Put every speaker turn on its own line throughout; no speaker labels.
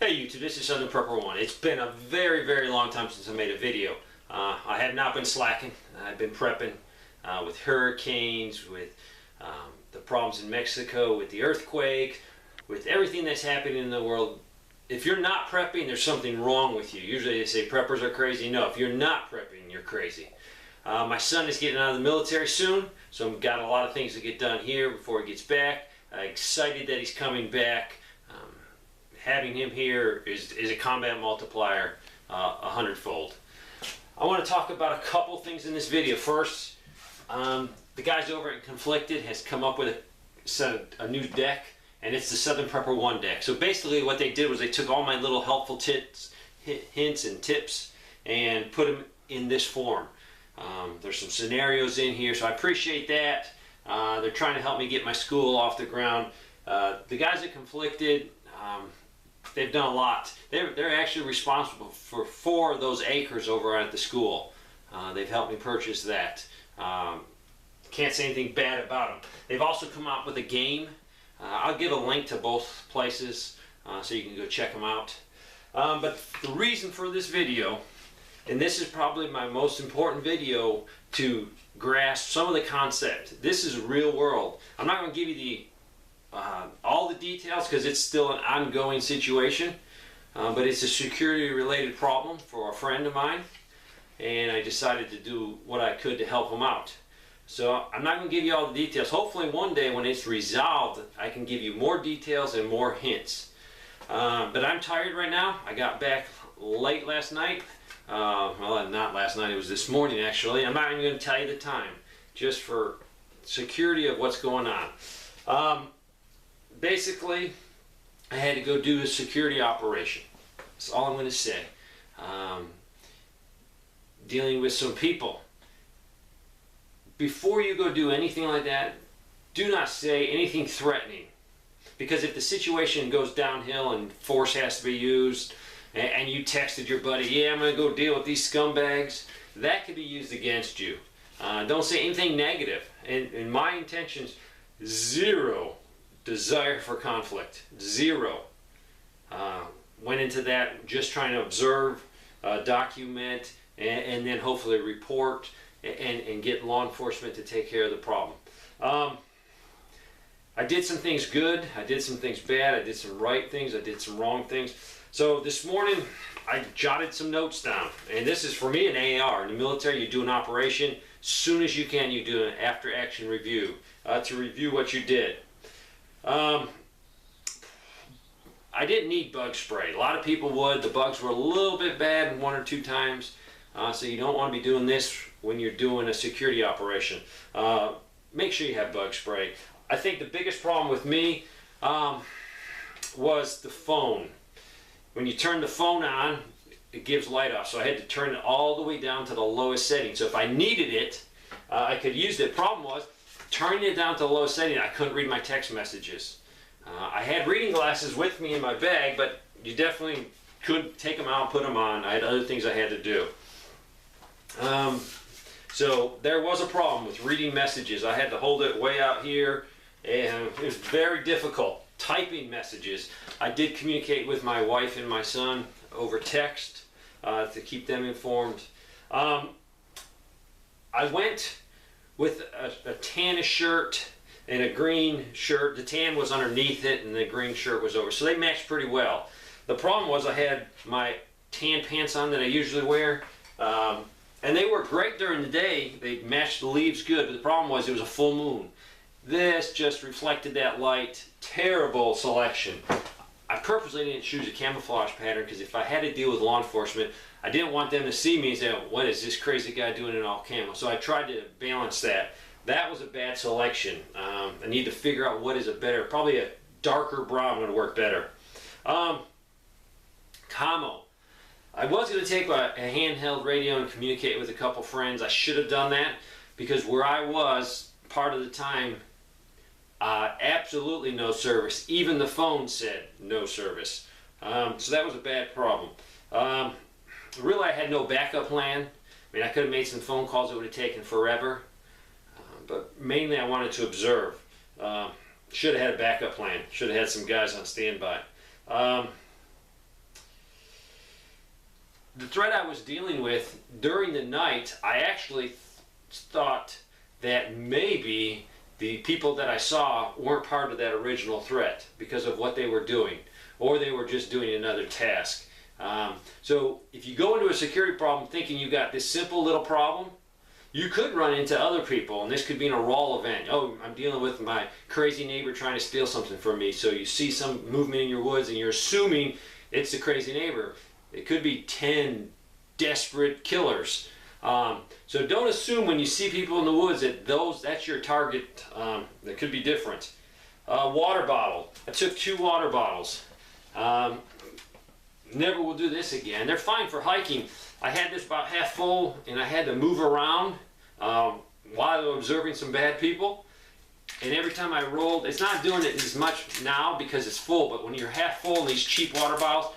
Hey YouTube, this is Southern Prepper 1. It's been a very long time since I made a video. I have not been slacking. I've been prepping with hurricanes, with the problems in Mexico, with the earthquake, with everything that's happening in the world. If you're not prepping, there's something wrong with you. Usually they say preppers are crazy. No, if you're not prepping, you're crazy. My son is getting out of the military soon, so I've got a lot of things to get done here before he gets back. Excited that he's coming back. Having him here is a combat multiplier 100-fold. I want to talk about a couple things in this video. First, the guys over at Conflicted has come up with a new deck, and it's the Southern Prepper 1 deck. So basically what they did was they took all my little helpful tips, hints and tips and put them in this form. There's some scenarios in here, so I appreciate that. They're trying to help me get my school off the ground. The guys at Conflicted, they've done a lot. They're actually responsible for 4 of those acres over at the school. They've helped me purchase that. Can't say anything bad about them. They've also come out with a game. I'll give a link to both places so you can go check them out. But the reason for this video, and this is probably my most important video to grasp some of the concept. This is real world. I'm not going to give you all the details because it's still an ongoing situation, but it's a security related problem for a friend of mine, and I decided to do what I could to help him out. So I'm not going to give you all the details. Hopefully one day when it's resolved I can give you more details and more hints. But I'm tired right now. I got back late last night. Well, not last night, it was this morning actually. I'm not even going to tell you the time, just for security of what's going on. Basically, I had to go do a security operation. That's all I'm going to say. Dealing with some people. Before you go do anything like that, do not say anything threatening. Because if the situation goes downhill and force has to be used, and you texted your buddy, yeah, I'm going to go deal with these scumbags, that could be used against you. Don't say anything negative. And my intentions, zero desire for conflict. Zero. Went into that just trying to observe, document, and then hopefully report and get law enforcement to take care of the problem. I did some things good, I did some things bad, I did some right things, I did some wrong things. So this morning I jotted some notes down, and this is for me an AR. In the military you do an operation, as soon as you can you do an after action review to review what you did. I didn't need bug spray. A lot of people would. The bugs were a little bit bad 1 or 2 times, so you don't want to be doing this when you're doing a security operation. Make sure you have bug spray. I think the biggest problem with me was the phone. When you turn the phone on, it gives light off, so I had to turn it all the way down to the lowest setting. So if I needed it, I could use it. Problem was, turning it down to the lowest setting, I couldn't read my text messages. I had reading glasses with me in my bag, but you definitely could take them out and put them on. I had other things I had to do. So there was a problem with reading messages. I had to hold it way out here, and it was very difficult. Typing messages. I did communicate with my wife and my son over text to keep them informed. I went with a tannish shirt and a green shirt. The tan was underneath it and the green shirt was over. So they matched pretty well. The problem was I had my tan pants on that I usually wear. And they were great during the day. They matched the leaves good. But the problem was it was a full moon. This just reflected that light. Terrible selection. I purposely didn't choose a camouflage pattern because if I had to deal with law enforcement, I didn't want them to see me and say, what is this crazy guy doing in all camo? So I tried to balance that. That was a bad selection. I need to figure out what is a better, probably a darker brown would work better. Camo. I was going to take a handheld radio and communicate with a couple friends. I should have done that because where I was, part of the time, absolutely no service. Even the phone said no service. So that was a bad problem. Really, I had no backup plan. I mean, I could have made some phone calls that would have taken forever. But mainly I wanted to observe. Should have had a backup plan. Should have had some guys on standby. threat I was dealing with during the night, I actually thought that maybe the people that I saw weren't part of that original threat because of what they were doing, or they were just doing another task. So if you go into a security problem thinking you got this simple little problem, you could run into other people, and this could be in a raw event. Oh, I'm dealing with my crazy neighbor trying to steal something from me. So you see some movement in your woods and you're assuming it's the crazy neighbor. It could be 10 desperate killers. So don't assume when you see people in the woods that that's your target. That could be different. Water bottle. I took 2 water bottles. Never will do this again. They're fine for hiking. I had this about half full and I had to move around while I was observing some bad people. And every time I rolled, it's not doing it as much now because it's full, but when you're half full in these cheap water bottles,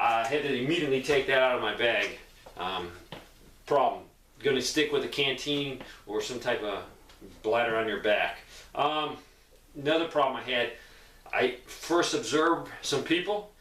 I had to immediately take that out of my bag. Problem. Going to stick with a canteen or some type of bladder on your back. Another problem I had, I first observed some people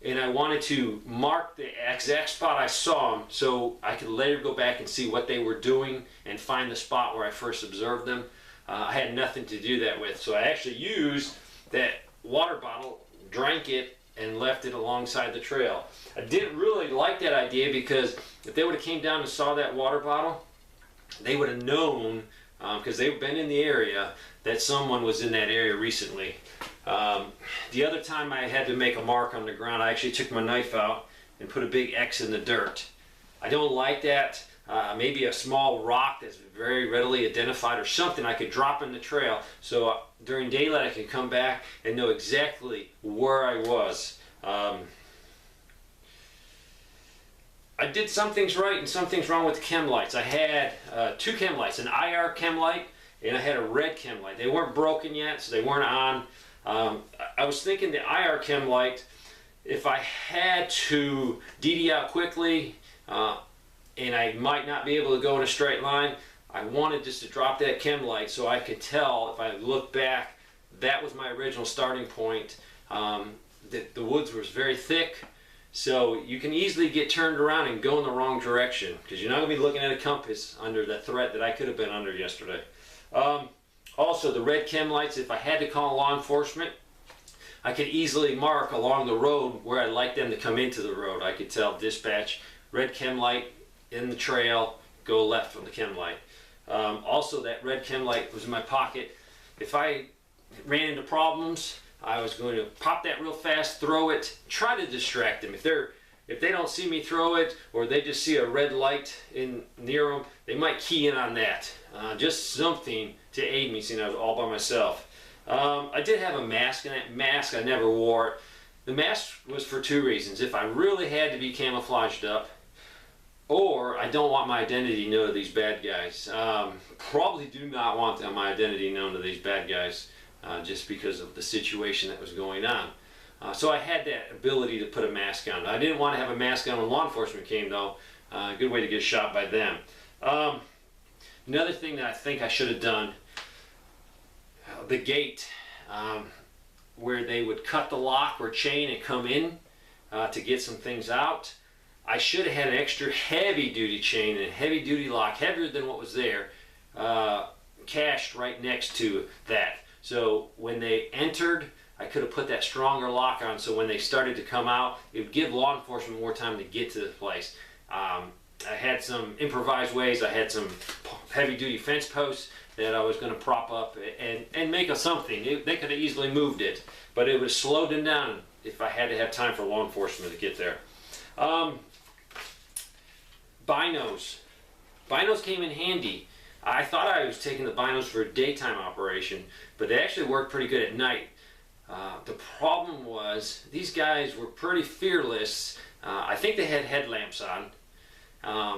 and I wanted to mark the exact spot I saw them so I could later go back and see what they were doing and find the spot where I first observed them. I had nothing to do that with, so I actually used that water bottle, drank it, and left it alongside the trail. I didn't really like that idea because if they would have came down and saw that water bottle, they would have known, because they've been in the area, that someone was in that area recently. The other time I had to make a mark on the ground, I actually took my knife out and put a big X in the dirt. I don't like that. Maybe a small rock that's very readily identified or something I could drop in the trail so during daylight I could come back and know exactly where I was. I did some things right and some things wrong with the chem lights. I had 2 chem lights, an IR chem light and I had a red chem light. They weren't broken yet, so they weren't on. I was thinking the IR chem light, if I had to DD out quickly and I might not be able to go in a straight line, I wanted just to drop that chem light so I could tell if I look back that was my original starting point. The woods was very thick, so you can easily get turned around and go in the wrong direction because you're not going to be looking at a compass under the threat that I could have been under yesterday. Also, the red chem lights, if I had to call law enforcement, I could easily mark along the road where I'd like them to come into the road. I could tell dispatch, red chem light in the trail, go left from the chem light. Also, that red chem light was in my pocket. If I ran into problems, I was going to pop that real fast, throw it, try to distract them. If they don't see me throw it, or they just see a red light near them, they might key in on that. Just something to aid me, seeing I was all by myself. I did have a mask, and that mask I never wore. The mask was for 2 reasons. If I really had to be camouflaged up, or I don't want my identity known to these bad guys. Probably do not want my identity known to these bad guys just because of the situation that was going on. So I had that ability to put a mask on. I didn't want to have a mask on when law enforcement came though. A good way to get shot by them. Another thing that I think I should have done, the gate where they would cut the lock or chain and come in to get some things out. I should have had an extra heavy duty chain and heavy duty lock, heavier than what was there, cached right next to that. So when they entered, I could have put that stronger lock on so when they started to come out, it would give law enforcement more time to get to the place. I had some improvised ways. I had some heavy duty fence posts that I was going to prop up and make a something. They could have easily moved it, but it would have slowed them down if I had to have time for law enforcement to get there. Binos. Binos came in handy. I thought I was taking the binos for a daytime operation, but they actually worked pretty good at night. The problem was these guys were pretty fearless. I think they had headlamps on,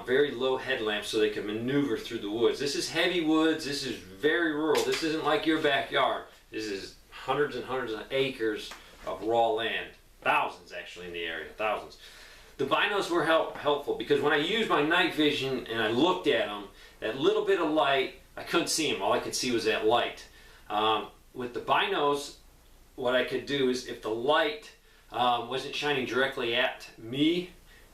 very low headlamps so they could maneuver through the woods. This is heavy woods. This is very rural. This isn't like your backyard. This is hundreds and hundreds of acres of raw land. Thousands actually in the area, thousands. The binos were helpful because when I used my night vision and I looked at them, that little bit of light, I couldn't see them. All I could see was that light. With the binos, what I could do is if the light wasn't shining directly at me,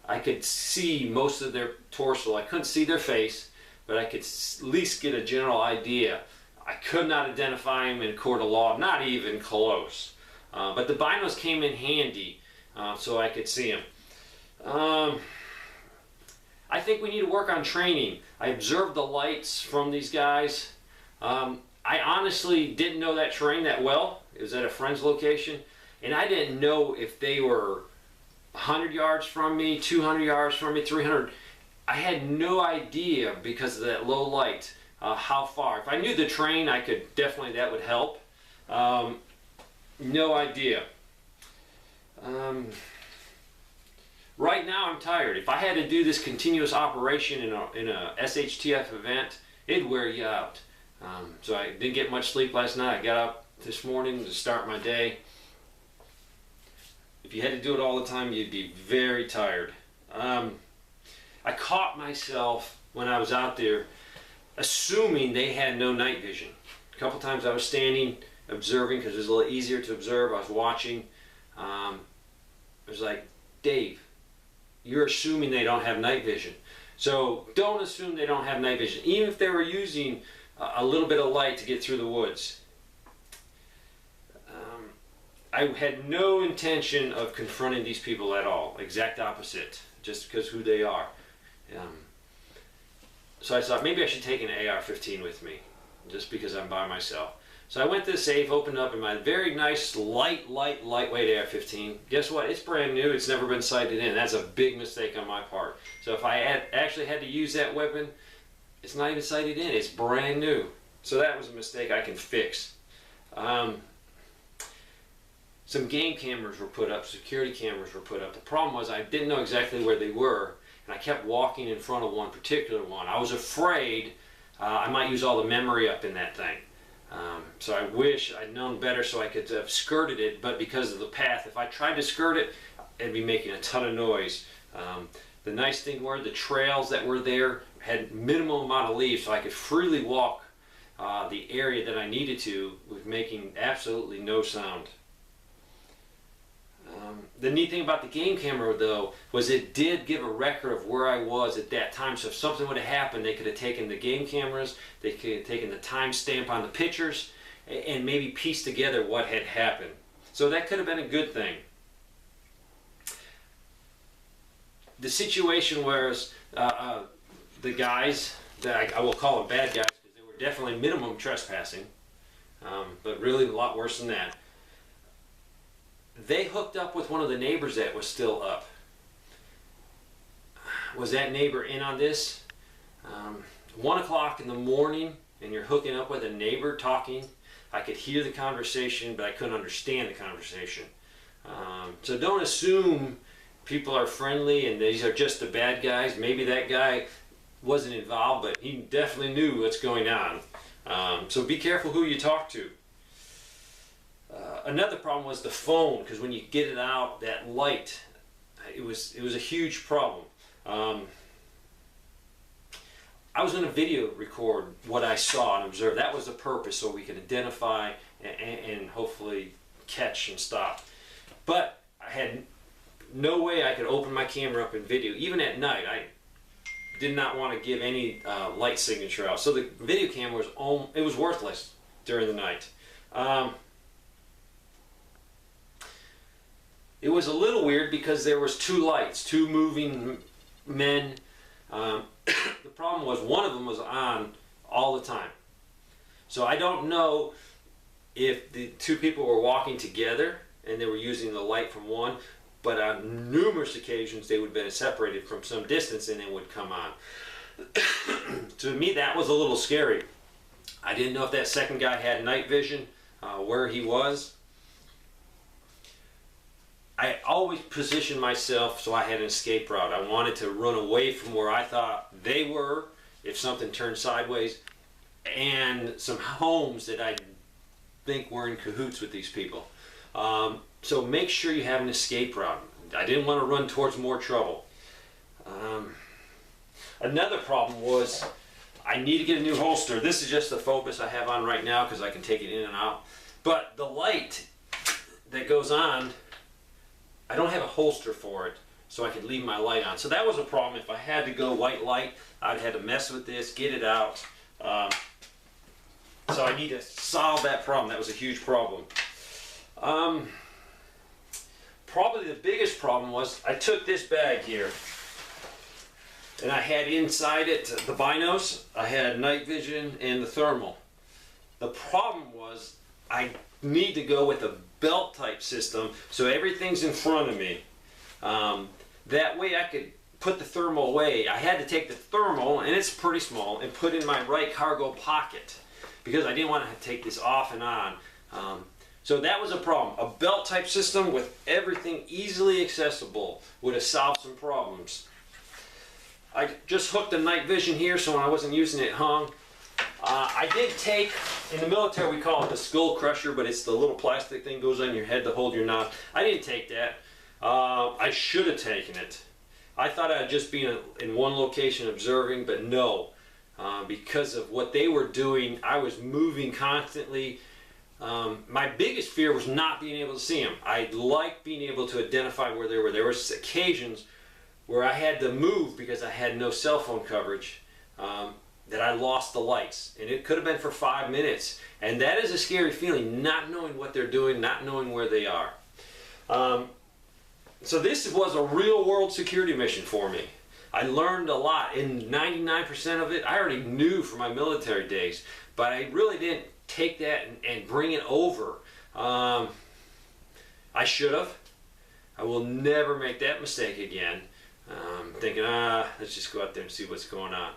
I could see most of their torso. I couldn't see their face, but I could at least get a general idea. I could not identify them in a court of law, not even close. But the binos came in handy, so I could see them. I think we need to work on training. I observed the lights from these guys. I honestly didn't know that terrain that well. It was at a friend's location, and I didn't know if they were 100 yards from me, 200 yards from me, 300. I had no idea because of that low light how far. If I knew the terrain, I could definitely, that would help. No idea. Right now I'm tired. If I had to do this continuous operation in a SHTF event, it'd wear you out. So I didn't get much sleep last night. I got up this morning to start my day. If you had to do it all the time, you'd be very tired. I caught myself when I was out there assuming they had no night vision. A couple times I was standing observing because it was a little easier to observe. I was watching. It was like, Dave, you're assuming they don't have night vision. So don't assume they don't have night vision, even if they were using a little bit of light to get through the woods. I had no intention of confronting these people at all. Exact opposite, just because who they are. So I thought maybe I should take an AR-15 with me, just because I'm by myself. So I went to the safe, opened up in my very nice, lightweight AR-15. Guess what? It's brand new. It's never been sighted in. That's a big mistake on my part. So if I actually had to use that weapon, it's not even sighted in. It's brand new. So that was a mistake I can fix. Some game cameras were put up, security cameras were put up. The problem was I didn't know exactly where they were, and I kept walking in front of one particular one. I was afraid I might use all the memory up in that thing. So I wish I'd known better so I could have skirted it, but because of the path, if I tried to skirt it, I'd be making a ton of noise. The nice thing were the trails that were there had minimum amount of leaves, so I could freely walk the area that I needed to with making absolutely no sound. The neat thing about the game camera, though, was it did give a record of where I was at that time. So if something would have happened, they could have taken the game cameras, they could have taken the timestamp on the pictures, and maybe pieced together what had happened. So that could have been a good thing. The situation was the guys, that I will call them bad guys, because they were definitely minimum trespassing, but really a lot worse than that. They hooked up with one of the neighbors that was still up. Was that neighbor in on this? 1 o'clock in the morning, and you're hooking up with a neighbor talking. I could hear the conversation, but I couldn't understand the conversation. So don't assume people are friendly and these are just the bad guys. Maybe that guy wasn't involved, but he definitely knew what's going on. So be careful who you talk to. Another problem was the phone, because when you get it out, that light, it was a huge problem. I was going to video record what I saw and observe. That was the purpose, so we could identify and hopefully catch and stop. But I had no way I could open my camera up and video. Even at night, I did not want to give any light signature out. So the video camera was worthless during the night. It was a little weird because there was two lights, two moving men. The problem was one of them was on all the time. So I don't know if the two people were walking together and they were using the light from one, but on numerous occasions they would have been separated from some distance and it would come on. To me, that was a little scary. I didn't know if that second guy had night vision, where he was. I always positioned myself so I had an escape route. I wanted to run away from where I thought they were if something turned sideways, and some homes that I think were in cahoots with these people. So make sure you have an escape route. I didn't want to run towards more trouble. Another problem was I need to get a new holster. This is just the Focus I have on right now because I can take it in and out. But the light that goes on, I don't have a holster for it. so I could leave my light on. So that was a problem. If I had to go white light, I'd had to mess with this, get it out. So I need to solve that problem. That was a huge problem. Probably the biggest problem was I took this bag here, and I had inside it the binos, I had night vision, and the thermal. The problem was I need to go with a belt type system, so everything's in front of me. That way I could put the thermal away. I had to take the thermal, and it's pretty small, and put in my right cargo pocket because I didn't want to take this off and on. So that was a problem. A belt type system with everything easily accessible would have solved some problems. I just hooked the night vision here, so when I wasn't using it, it hung. I did take, in the military we call it the skull crusher, but it's the little plastic thing goes on your head to hold your knob. I didn't take that. I should have taken it. I thought I'd just be in one location observing, but no. Because of what they were doing, I was moving constantly. My biggest fear was not being able to see them. I liked being able to identify where they were. There was occasions where I had to move because I had no cell phone coverage, that I lost the lights. And it could have been for 5 minutes. And that is a scary feeling, not knowing what they're doing, not knowing where they are. So this was a real world security mission for me. I learned a lot. In 99% of it, I already knew from my military days, but I really didn't take that and bring it over. I should have. I will never make that mistake again. Thinking, let's just go out there and see what's going on.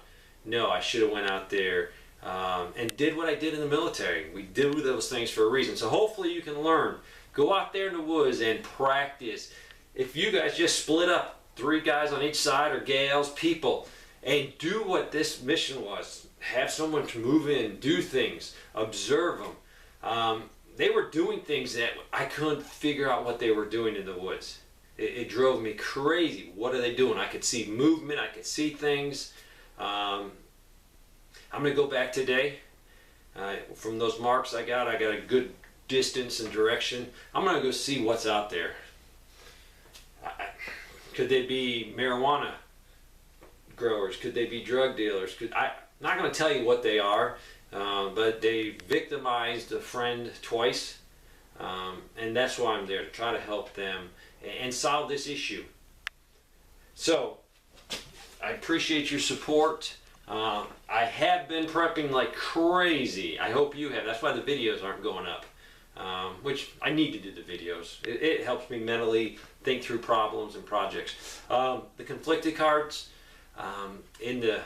No, I should have went out there and did what I did in the military. We do those things for a reason. So hopefully you can learn. Go out there in the woods and practice. If you guys just split up, 3 guys on each side, or gals, people, and do what this mission was. Have someone to move in, do things, observe them. They were doing things that I couldn't figure out what they were doing in the woods. It drove me crazy. What are they doing? I could see movement, I could see things. I'm going to go back today. From those marks I got a good distance and direction. I'm going to go see what's out there. Could they be marijuana growers? Could they be drug dealers? I'm not going to tell you what they are, but they victimized a friend twice, and that's why I'm there, to try to help them and solve this issue. So I appreciate your support. I have been prepping like crazy. I hope you have. That's why the videos aren't going up, which I need to do the videos. It helps me mentally think through problems and projects. The conflicted cards, in the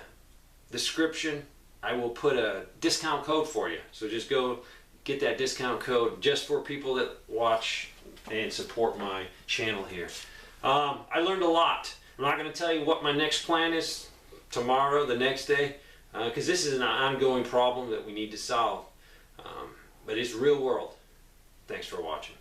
description, I will put a discount code for you. So just go get that discount code just for people that watch and support my channel here. I learned a lot. I'm not going to tell you what my next plan is tomorrow, the next day, because this is an ongoing problem that we need to solve. But it's real world. Thanks for watching.